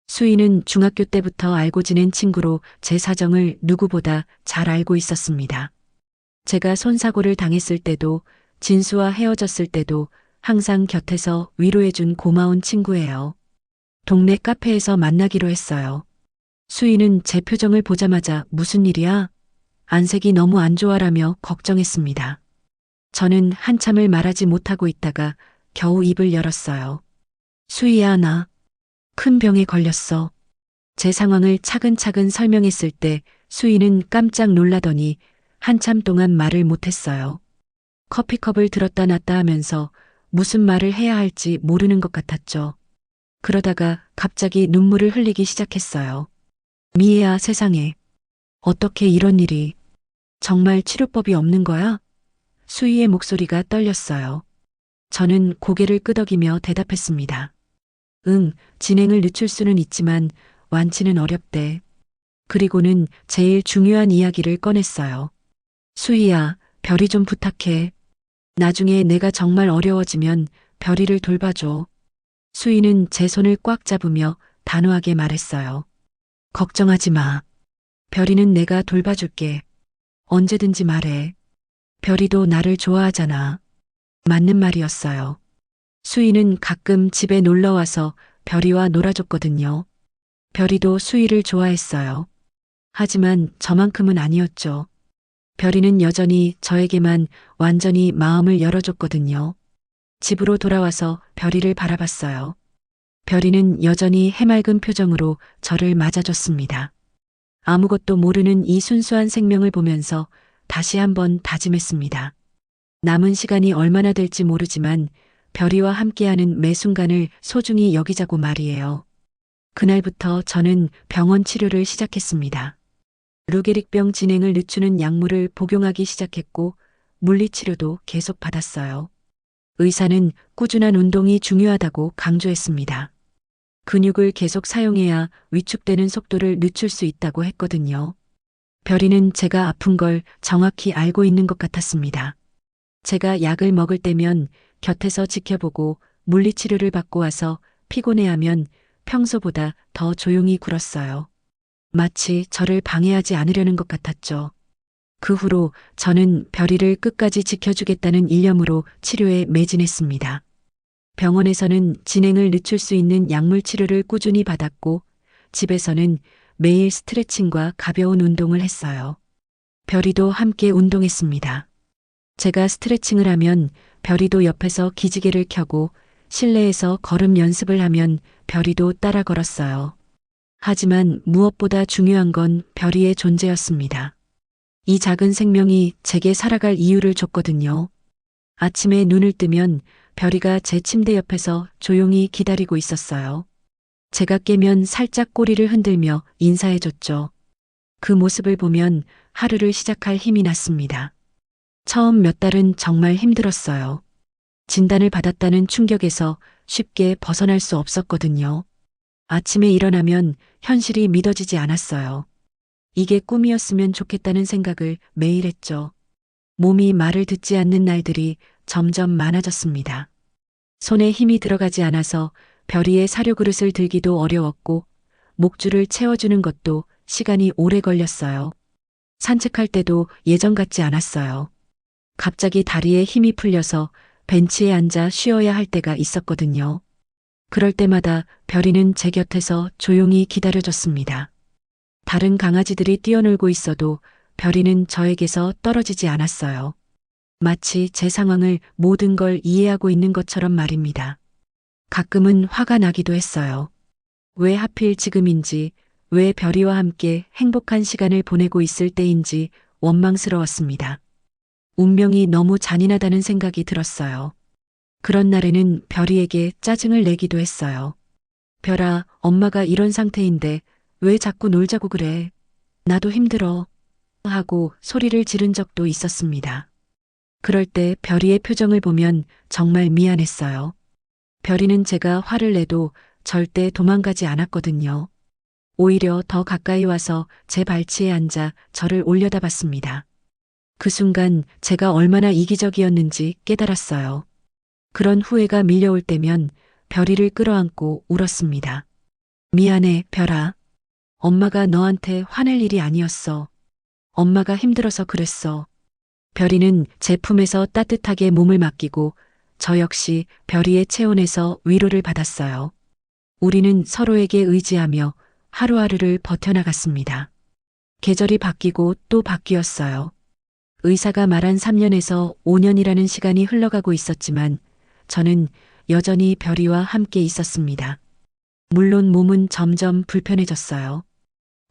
S2: 수희는 중학교 때부터 알고 지낸 친구로 제 사정을 누구보다 잘 알고 있었습니다. 제가 손사고를 당했을 때도 진수와 헤어졌을 때도 항상 곁에서 위로해준 고마운 친구예요. 동네 카페에서 만나기로 했어요. 수희는 제 표정을 보자마자 무슨 일이야? 안색이 너무 안 좋아라며 걱정했습니다. 저는 한참을 말하지 못하고 있다가 겨우 입을 열었어요. 수희야, 나 큰 병에 걸렸어. 제 상황을 차근차근 설명했을 때 수희는 깜짝 놀라더니 한참 동안 말을 못했어요. 커피컵을 들었다 놨다 하면서 무슨 말을 해야 할지 모르는 것 같았죠. 그러다가 갑자기 눈물을 흘리기 시작했어요. 미애야, 세상에. 어떻게 이런 일이. 정말 치료법이 없는 거야? 수희의 목소리가 떨렸어요. 저는 고개를 끄덕이며 대답했습니다. 응, 진행을 늦출 수는 있지만 완치는 어렵대. 그리고는 제일 중요한 이야기를 꺼냈어요. 수희야, 별이 좀 부탁해. 나중에 내가 정말 어려워지면 별이를 돌봐줘. 수희는 제 손을 꽉 잡으며 단호하게 말했어요. 걱정하지 마. 별이는 내가 돌봐줄게. 언제든지 말해. 별이도 나를 좋아하잖아. 맞는 말이었어요. 수희는 가끔 집에 놀러 와서 별이와 놀아줬거든요. 별이도 수희를 좋아했어요. 하지만 저만큼은 아니었죠. 별이는 여전히 저에게만 완전히 마음을 열어줬거든요. 집으로 돌아와서 별이를 바라봤어요. 별이는 여전히 해맑은 표정으로 저를 맞아줬습니다. 아무것도 모르는 이 순수한 생명을 보면서 다시 한번 다짐했습니다. 남은 시간이 얼마나 될지 모르지만 별이와 함께하는 매 순간을 소중히 여기자고 말이에요. 그날부터 저는 병원 치료를 시작했습니다. 루게릭병 진행을 늦추는 약물을 복용하기 시작했고 물리치료도 계속 받았어요. 의사는 꾸준한 운동이 중요하다고 강조했습니다. 근육을 계속 사용해야 위축되는 속도를 늦출 수 있다고 했거든요. 별이는 제가 아픈 걸 정확히 알고 있는 것 같았습니다. 제가 약을 먹을 때면 곁에서 지켜보고 물리치료를 받고 와서 피곤해하면 평소보다 더 조용히 굴었어요. 마치 저를 방해하지 않으려는 것 같았죠. 그 후로 저는 별이를 끝까지 지켜주겠다는 일념으로 치료에 매진했습니다. 병원에서는 진행을 늦출 수 있는 약물 치료를 꾸준히 받았고 집에서는 매일 스트레칭과 가벼운 운동을 했어요. 별이도 함께 운동했습니다. 제가 스트레칭을 하면 별이도 옆에서 기지개를 켜고 실내에서 걸음 연습을 하면 별이도 따라 걸었어요. 하지만 무엇보다 중요한 건 별이의 존재였습니다. 이 작은 생명이 제게 살아갈 이유를 줬거든요. 아침에 눈을 뜨면 별이가 제 침대 옆에서 조용히 기다리고 있었어요. 제가 깨면 살짝 꼬리를 흔들며 인사해줬죠. 그 모습을 보면 하루를 시작할 힘이 났습니다. 처음 몇 달은 정말 힘들었어요. 진단을 받았다는 충격에서 쉽게 벗어날 수 없었거든요. 아침에 일어나면 현실이 믿어지지 않았어요. 이게 꿈이었으면 좋겠다는 생각을 매일 했죠. 몸이 말을 듣지 않는 날들이 점점 많아졌습니다. 손에 힘이 들어가지 않아서 별이의 사료 그릇을 들기도 어려웠고 목줄을 채워주는 것도 시간이 오래 걸렸어요. 산책할 때도 예전 같지 않았어요. 갑자기 다리에 힘이 풀려서 벤치에 앉아 쉬어야 할 때가 있었거든요. 그럴 때마다 별이는 제 곁에서 조용히 기다려줬습니다. 다른 강아지들이 뛰어놀고 있어도 별이는 저에게서 떨어지지 않았어요. 마치 제 상황을 모든 걸 이해하고 있는 것처럼 말입니다. 가끔은 화가 나기도 했어요. 왜 하필 지금인지, 왜 별이와 함께 행복한 시간을 보내고 있을 때인지 원망스러웠습니다. 운명이 너무 잔인하다는 생각이 들었어요. 그런 날에는 별이에게 짜증을 내기도 했어요. 별아, 엄마가 이런 상태인데 왜 자꾸 놀자고 그래? 나도 힘들어. 하고 소리를 지른 적도 있었습니다. 그럴 때 별이의 표정을 보면 정말 미안했어요. 별이는 제가 화를 내도 절대 도망가지 않았거든요. 오히려 더 가까이 와서 제 발치에 앉아 저를 올려다봤습니다. 그 순간 제가 얼마나 이기적이었는지 깨달았어요. 그런 후회가 밀려올 때면 별이를 끌어안고 울었습니다. 미안해, 별아. 엄마가 너한테 화낼 일이 아니었어. 엄마가 힘들어서 그랬어. 별이는 제 품에서 따뜻하게 몸을 맡기고 저 역시 별이의 체온에서 위로를 받았어요. 우리는 서로에게 의지하며 하루하루를 버텨나갔습니다. 계절이 바뀌고 또 바뀌었어요. 의사가 말한 3년에서 5년이라는 시간이 흘러가고 있었지만 저는 여전히 별이와 함께 있었습니다. 물론 몸은 점점 불편해졌어요.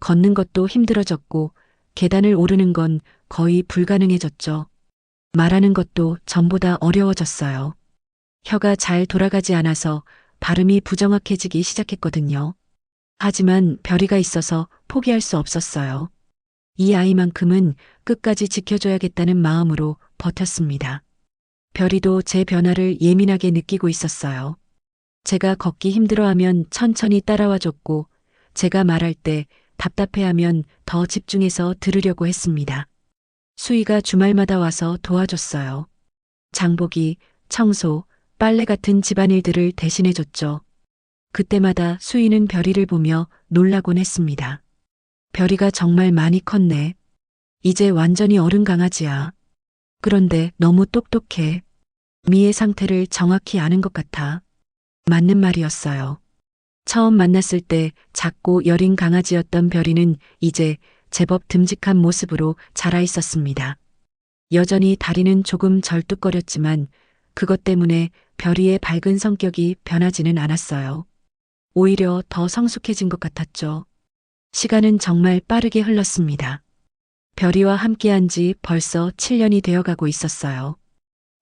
S2: 걷는 것도 힘들어졌고 계단을 오르는 건 거의 불가능해졌죠. 말하는 것도 전보다 어려워졌어요. 혀가 잘 돌아가지 않아서 발음이 부정확해지기 시작했거든요. 하지만 별이가 있어서 포기할 수 없었어요. 이 아이만큼은 끝까지 지켜줘야겠다는 마음으로 버텼습니다. 별이도 제 변화를 예민하게 느끼고 있었어요. 제가 걷기 힘들어하면 천천히 따라와 줬고, 제가 말할 때 답답해하면 더 집중해서 들으려고 했습니다. 수희가 주말마다 와서 도와줬어요. 장보기, 청소, 빨래 같은 집안일들을 대신해줬죠. 그때마다 수희는 별이를 보며 놀라곤 했습니다. 별이가 정말 많이 컸네. 이제 완전히 어른 강아지야. 그런데 너무 똑똑해. 미의 상태를 정확히 아는 것 같아. 맞는 말이었어요. 처음 만났을 때 작고 여린 강아지였던 별이는 이제 제법 듬직한 모습으로 자라 있었습니다. 여전히 다리는 조금 절뚝거렸지만 그것 때문에 별이의 밝은 성격이 변하지는 않았어요. 오히려 더 성숙해진 것 같았죠. 시간은 정말 빠르게 흘렀습니다. 별이와 함께한 지 벌써 7년이 되어가고 있었어요.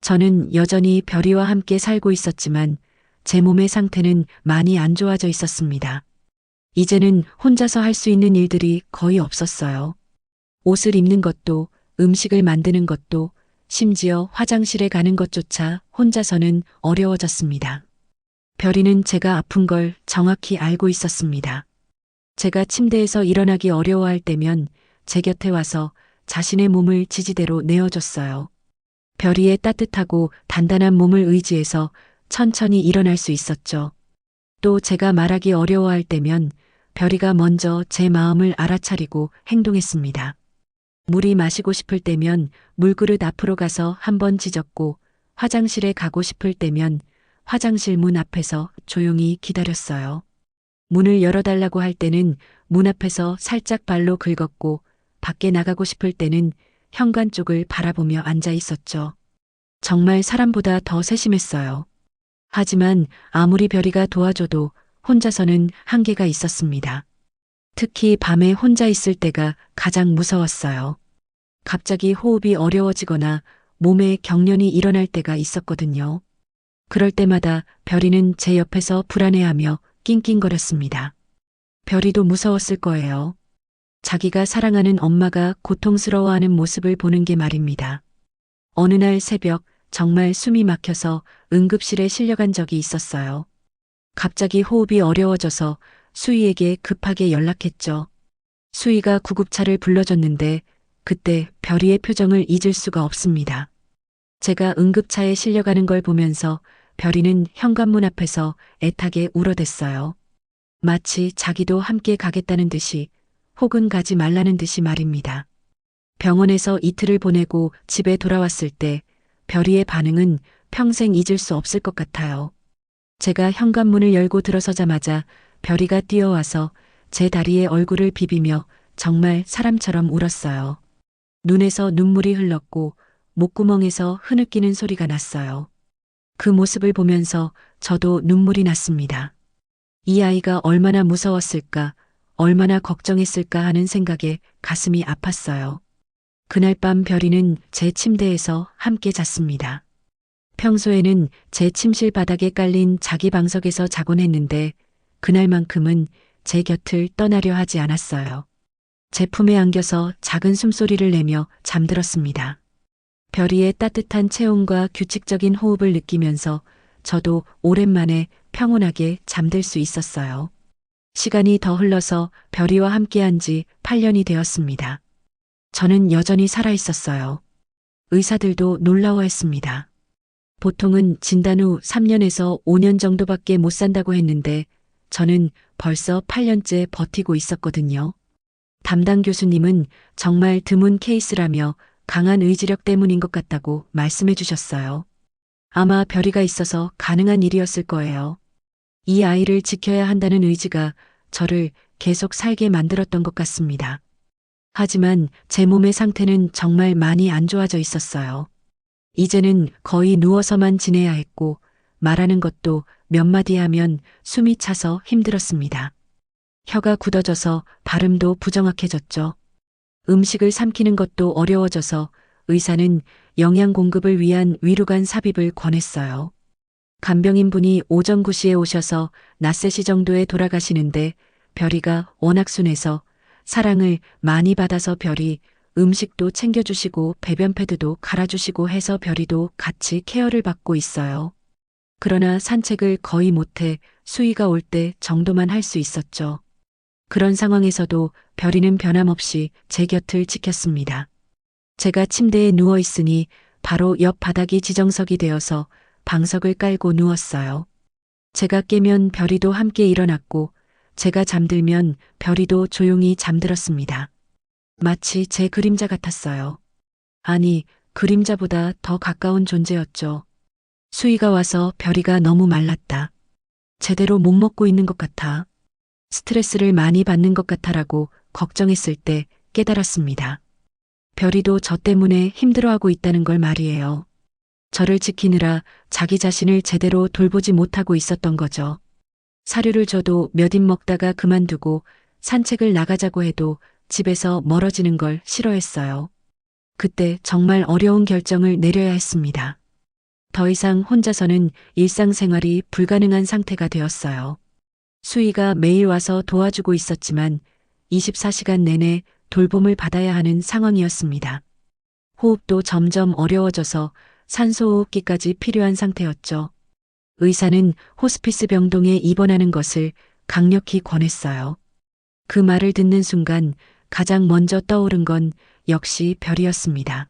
S2: 저는 여전히 별이와 함께 살고 있었지만 제 몸의 상태는 많이 안 좋아져 있었습니다. 이제는 혼자서 할 수 있는 일들이 거의 없었어요. 옷을 입는 것도, 음식을 만드는 것도, 심지어 화장실에 가는 것조차 혼자서는 어려워졌습니다. 별이는 제가 아픈 걸 정확히 알고 있었습니다. 제가 침대에서 일어나기 어려워할 때면 제 곁에 와서 자신의 몸을 지지대로 내어줬어요. 별이의 따뜻하고 단단한 몸을 의지해서 천천히 일어날 수 있었죠. 또 제가 말하기 어려워할 때면 별이가 먼저 제 마음을 알아차리고 행동했습니다. 물이 마시고 싶을 때면 물그릇 앞으로 가서 한번 짖었고, 화장실에 가고 싶을 때면 화장실 문 앞에서 조용히 기다렸어요. 문을 열어달라고 할 때는 문 앞에서 살짝 발로 긁었고, 밖에 나가고 싶을 때는 현관 쪽을 바라보며 앉아 있었죠. 정말 사람보다 더 세심했어요. 하지만 아무리 별이가 도와줘도 혼자서는 한계가 있었습니다. 특히 밤에 혼자 있을 때가 가장 무서웠어요. 갑자기 호흡이 어려워지거나 몸에 경련이 일어날 때가 있었거든요. 그럴 때마다 별이는 제 옆에서 불안해하며 낑낑거렸습니다. 별이도 무서웠을 거예요. 자기가 사랑하는 엄마가 고통스러워하는 모습을 보는 게 말입니다. 어느 날 새벽 정말 숨이 막혀서 응급실에 실려간 적이 있었어요. 갑자기 호흡이 어려워져서 수희에게 급하게 연락했죠. 수희가 구급차를 불러줬는데 그때 별이의 표정을 잊을 수가 없습니다. 제가 응급차에 실려가는 걸 보면서 별이는 현관문 앞에서 애타게 울어댔어요. 마치 자기도 함께 가겠다는 듯이, 혹은 가지 말라는 듯이 말입니다. 병원에서 이틀을 보내고 집에 돌아왔을 때 별이의 반응은 평생 잊을 수 없을 것 같아요. 제가 현관문을 열고 들어서자마자 별이가 뛰어와서 제 다리에 얼굴을 비비며 정말 사람처럼 울었어요. 눈에서 눈물이 흘렀고 목구멍에서 흐느끼는 소리가 났어요. 그 모습을 보면서 저도 눈물이 났습니다. 이 아이가 얼마나 무서웠을까, 얼마나 걱정했을까 하는 생각에 가슴이 아팠어요. 그날 밤 별이는 제 침대에서 함께 잤습니다. 평소에는 제 침실 바닥에 깔린 자기 방석에서 자곤 했는데 그날만큼은 제 곁을 떠나려 하지 않았어요. 제 품에 안겨서 작은 숨소리를 내며 잠들었습니다. 별이의 따뜻한 체온과 규칙적인 호흡을 느끼면서 저도 오랜만에 평온하게 잠들 수 있었어요. 시간이 더 흘러서 별이와 함께한 지 8년이 되었습니다. 저는 여전히 살아 있었어요. 의사들도 놀라워했습니다. 보통은 진단 후 3년에서 5년 정도밖에 못 산다고 했는데 저는 벌써 8년째 버티고 있었거든요. 담당 교수님은 정말 드문 케이스라며 강한 의지력 때문인 것 같다고 말씀해 주셨어요. 아마 별이가 있어서 가능한 일이었을 거예요. 이 아이를 지켜야 한다는 의지가 저를 계속 살게 만들었던 것 같습니다. 하지만 제 몸의 상태는 정말 많이 안 좋아져 있었어요. 이제는 거의 누워서만 지내야 했고 말하는 것도 몇 마디 하면 숨이 차서 힘들었습니다. 혀가 굳어져서 발음도 부정확해졌죠. 음식을 삼키는 것도 어려워져서 의사는 영양 공급을 위한 위루간 삽입을 권했어요. 간병인 분이 오전 9시에 오셔서 낮 3시 정도에 돌아가시는데 별이가 워낙 순해서 사랑을 많이 받아서 별이 음식도 챙겨주시고 배변 패드도 갈아주시고 해서 별이도 같이 케어를 받고 있어요. 그러나 산책을 거의 못해 수희가 올 때 정도만 할 수 있었죠. 그런 상황에서도 별이는 변함없이 제 곁을 지켰습니다. 제가 침대에 누워 있으니 바로 옆 바닥이 지정석이 되어서 방석을 깔고 누웠어요. 제가 깨면 별이도 함께 일어났고 제가 잠들면 별이도 조용히 잠들었습니다. 마치 제 그림자 같았어요. 아니, 그림자보다 더 가까운 존재였죠. 수희가 와서 별이가 너무 말랐다. 제대로 못 먹고 있는 것 같아. 스트레스를 많이 받는 것 같아라고 걱정했을 때 깨달았습니다. 별이도 저 때문에 힘들어하고 있다는 걸 말이에요. 저를 지키느라 자기 자신을 제대로 돌보지 못하고 있었던 거죠. 사료를 줘도 몇 입 먹다가 그만두고 산책을 나가자고 해도 집에서 멀어지는 걸 싫어했어요. 그때 정말 어려운 결정을 내려야 했습니다. 더 이상 혼자서는 일상생활이 불가능한 상태가 되었어요. 수희가 매일 와서 도와주고 있었지만 24시간 내내 돌봄을 받아야 하는 상황이었습니다. 호흡도 점점 어려워져서 산소호흡기까지 필요한 상태였죠. 의사는 호스피스 병동에 입원하는 것을 강력히 권했어요. 그 말을 듣는 순간 가장 먼저 떠오른 건 역시 별이었습니다.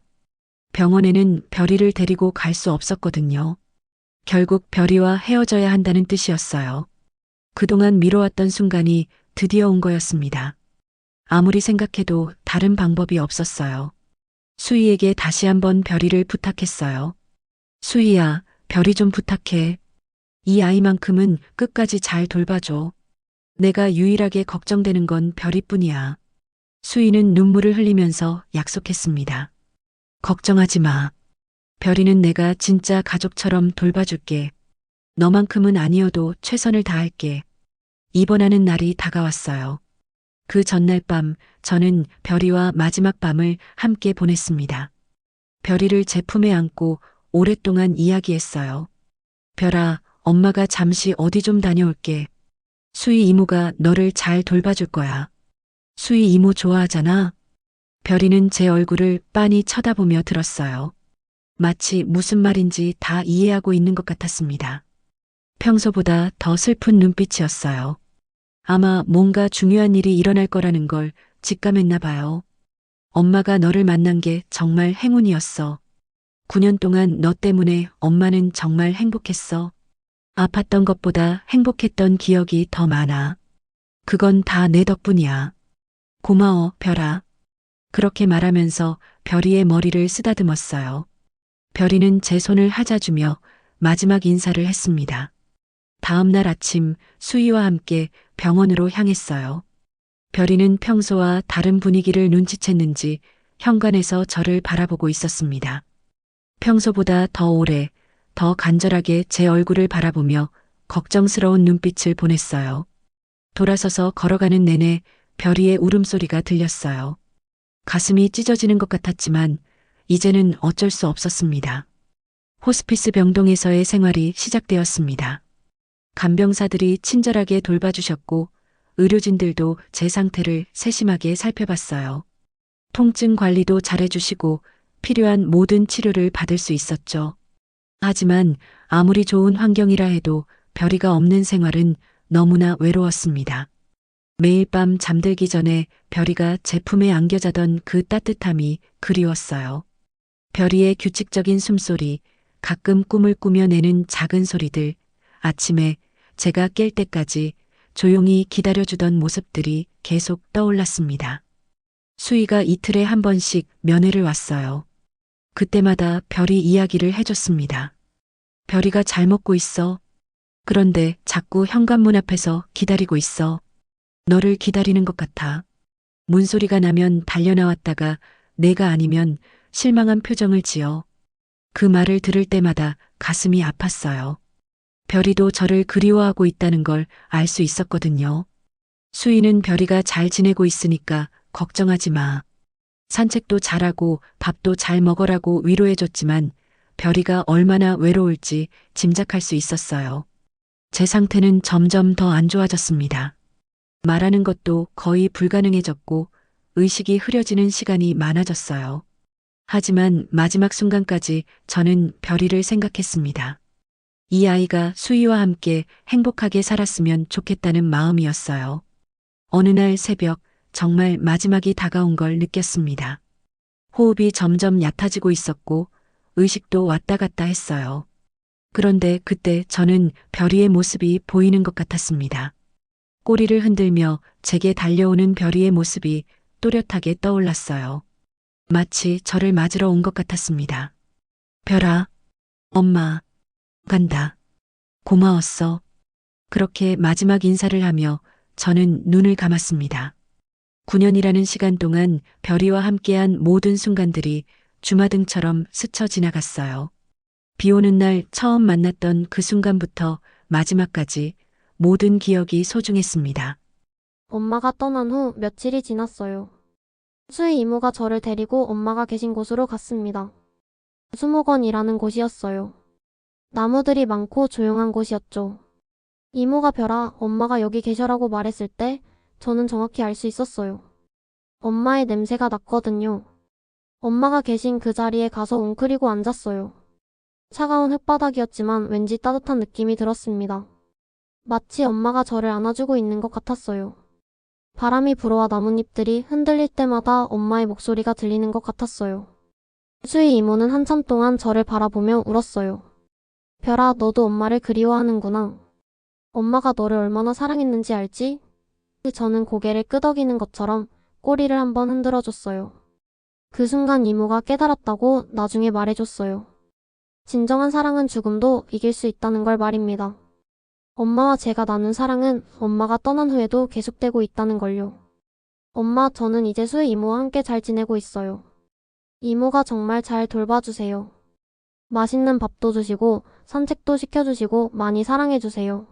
S2: 병원에는 별이를 데리고 갈 수 없었거든요. 결국 별이와 헤어져야 한다는 뜻이었어요. 그동안 미뤄왔던 순간이 드디어 온 거였습니다. 아무리 생각해도 다른 방법이 없었어요. 수희에게 다시 한번 별이를 부탁했어요. 수희야, 별이 좀 부탁해. 이 아이만큼은 끝까지 잘 돌봐줘. 내가 유일하게 걱정되는 건 별이뿐이야. 수희는 눈물을 흘리면서 약속했습니다. 걱정하지 마. 별이는 내가 진짜 가족처럼 돌봐줄게. 너만큼은 아니어도 최선을 다할게. 입원하는 날이 다가왔어요. 그 전날 밤 저는 별이와 마지막 밤을 함께 보냈습니다. 별이를 제 품에 안고 오랫동안 이야기했어요. 별아, 엄마가 잠시 어디 좀 다녀올게. 수희 이모가 너를 잘 돌봐줄 거야. 수희 이모 좋아하잖아. 별이는 제 얼굴을 빤히 쳐다보며 들었어요. 마치 무슨 말인지 다 이해하고 있는 것 같았습니다. 평소보다 더 슬픈 눈빛이었어요. 아마 뭔가 중요한 일이 일어날 거라는 걸 직감했나 봐요. 엄마가 너를 만난 게 정말 행운이었어. 9년 동안 너 때문에 엄마는 정말 행복했어. 아팠던 것보다 행복했던 기억이 더 많아. 그건 다 내 덕분이야. 고마워, 별아. 그렇게 말하면서 별이의 머리를 쓰다듬었어요. 별이는 제 손을 하자주며 마지막 인사를 했습니다. 다음 날 아침 수희와 함께 병원으로 향했어요. 별이는 평소와 다른 분위기를 눈치챘는지 현관에서 저를 바라보고 있었습니다. 평소보다 더 오래, 더 간절하게 제 얼굴을 바라보며 걱정스러운 눈빛을 보냈어요. 돌아서서 걸어가는 내내 별이의 울음소리가 들렸어요. 가슴이 찢어지는 것 같았지만 이제는 어쩔 수 없었습니다. 호스피스 병동에서의 생활이 시작되었습니다. 간병사들이 친절하게 돌봐주셨고 의료진들도 제 상태를 세심하게 살펴봤어요. 통증 관리도 잘해주시고 필요한 모든 치료를 받을 수 있었죠. 하지만 아무리 좋은 환경이라 해도 별이가 없는 생활은 너무나 외로웠습니다. 매일 밤 잠들기 전에 별이가 제 품에 안겨자던 그 따뜻함이 그리웠어요. 별이의 규칙적인 숨소리, 가끔 꿈을 꾸며 내는 작은 소리들, 아침에 제가 깰 때까지 조용히 기다려주던 모습들이 계속 떠올랐습니다. 수희가 이틀에 한 번씩 면회를 왔어요. 그때마다 별이 이야기를 해줬습니다. 별이가 잘 먹고 있어. 그런데 자꾸 현관문 앞에서 기다리고 있어. 너를 기다리는 것 같아. 문소리가 나면 달려나왔다가 내가 아니면 실망한 표정을 지어. 그 말을 들을 때마다 가슴이 아팠어요. 별이도 저를 그리워하고 있다는 걸 알 수 있었거든요. 수희는 별이가 잘 지내고 있으니까 걱정하지 마. 산책도 잘하고 밥도 잘 먹어라고 위로해줬지만 별이가 얼마나 외로울지 짐작할 수 있었어요. 제 상태는 점점 더 안 좋아졌습니다. 말하는 것도 거의 불가능해졌고 의식이 흐려지는 시간이 많아졌어요. 하지만 마지막 순간까지 저는 별이를 생각했습니다. 이 아이가 수희와 함께 행복하게 살았으면 좋겠다는 마음이었어요. 어느 날 새벽 정말 마지막이 다가온 걸 느꼈습니다. 호흡이 점점 얕아지고 있었고 의식도 왔다 갔다 했어요. 그런데 그때 저는 별이의 모습이 보이는 것 같았습니다. 꼬리를 흔들며 제게 달려오는 별이의 모습이 또렷하게 떠올랐어요. 마치 저를 맞으러 온 것 같았습니다. 별아, 엄마, 간다. 고마웠어. 그렇게 마지막 인사를 하며 저는 눈을 감았습니다. 9년이라는 시간 동안 별이와 함께한 모든 순간들이 주마등처럼 스쳐 지나갔어요. 비 오는 날 처음 만났던 그 순간부터 마지막까지 모든 기억이 소중했습니다.
S1: 엄마가 떠난 후 며칠이 지났어요. 수희 이모가 저를 데리고 엄마가 계신 곳으로 갔습니다. 수목원이라는 곳이었어요. 나무들이 많고 조용한 곳이었죠. 이모가 별아, 엄마가 여기 계셔라고 말했을 때 저는 정확히 알 수 있었어요. 엄마의 냄새가 났거든요. 엄마가 계신 그 자리에 가서 웅크리고 앉았어요. 차가운 흙바닥이었지만 왠지 따뜻한 느낌이 들었습니다. 마치 엄마가 저를 안아주고 있는 것 같았어요. 바람이 불어와 나뭇잎들이 흔들릴 때마다 엄마의 목소리가 들리는 것 같았어요. 수희 이모는 한참 동안 저를 바라보며 울었어요. 별아, 너도 엄마를 그리워하는구나. 엄마가 너를 얼마나 사랑했는지 알지? 저는 고개를 끄덕이는 것처럼 꼬리를 한번 흔들어줬어요. 그 순간 이모가 깨달았다고 나중에 말해줬어요. 진정한 사랑은 죽음도 이길 수 있다는 걸 말입니다. 엄마와 제가 나눈 사랑은 엄마가 떠난 후에도 계속되고 있다는 걸요. 엄마, 저는 이제 수희 이모와 함께 잘 지내고 있어요. 이모가 정말 잘 돌봐주세요. 맛있는 밥도 주시고 산책도 시켜주시고 많이 사랑해주세요.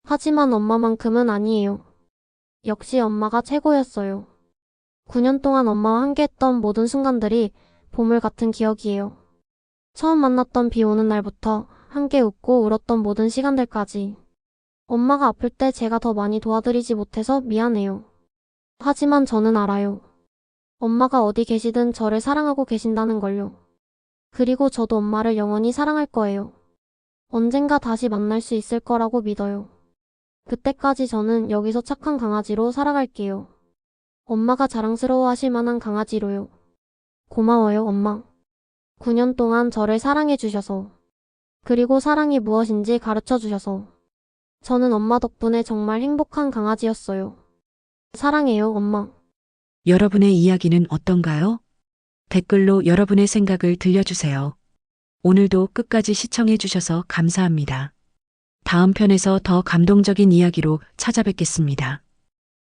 S1: 하지만 엄마만큼은 아니에요. 역시 엄마가 최고였어요. 9년 동안 엄마와 함께했던 모든 순간들이 보물 같은 기억이에요. 처음 만났던 비 오는 날부터 함께 웃고 울었던 모든 시간들까지. 엄마가 아플 때 제가 더 많이 도와드리지 못해서 미안해요. 하지만 저는 알아요. 엄마가 어디 계시든 저를 사랑하고 계신다는 걸요. 그리고 저도 엄마를 영원히 사랑할 거예요. 언젠가 다시 만날 수 있을 거라고 믿어요. 그때까지 저는 여기서 착한 강아지로 살아갈게요. 엄마가 자랑스러워하실 만한 강아지로요. 고마워요, 엄마. 9년 동안 저를 사랑해주셔서, 그리고 사랑이 무엇인지 가르쳐주셔서, 저는 엄마 덕분에 정말 행복한 강아지였어요. 사랑해요, 엄마.
S2: 여러분의 이야기는 어떤가요? 댓글로 여러분의 생각을 들려주세요. 오늘도 끝까지 시청해주셔서 감사합니다. 다음 편에서 더 감동적인 이야기로 찾아뵙겠습니다.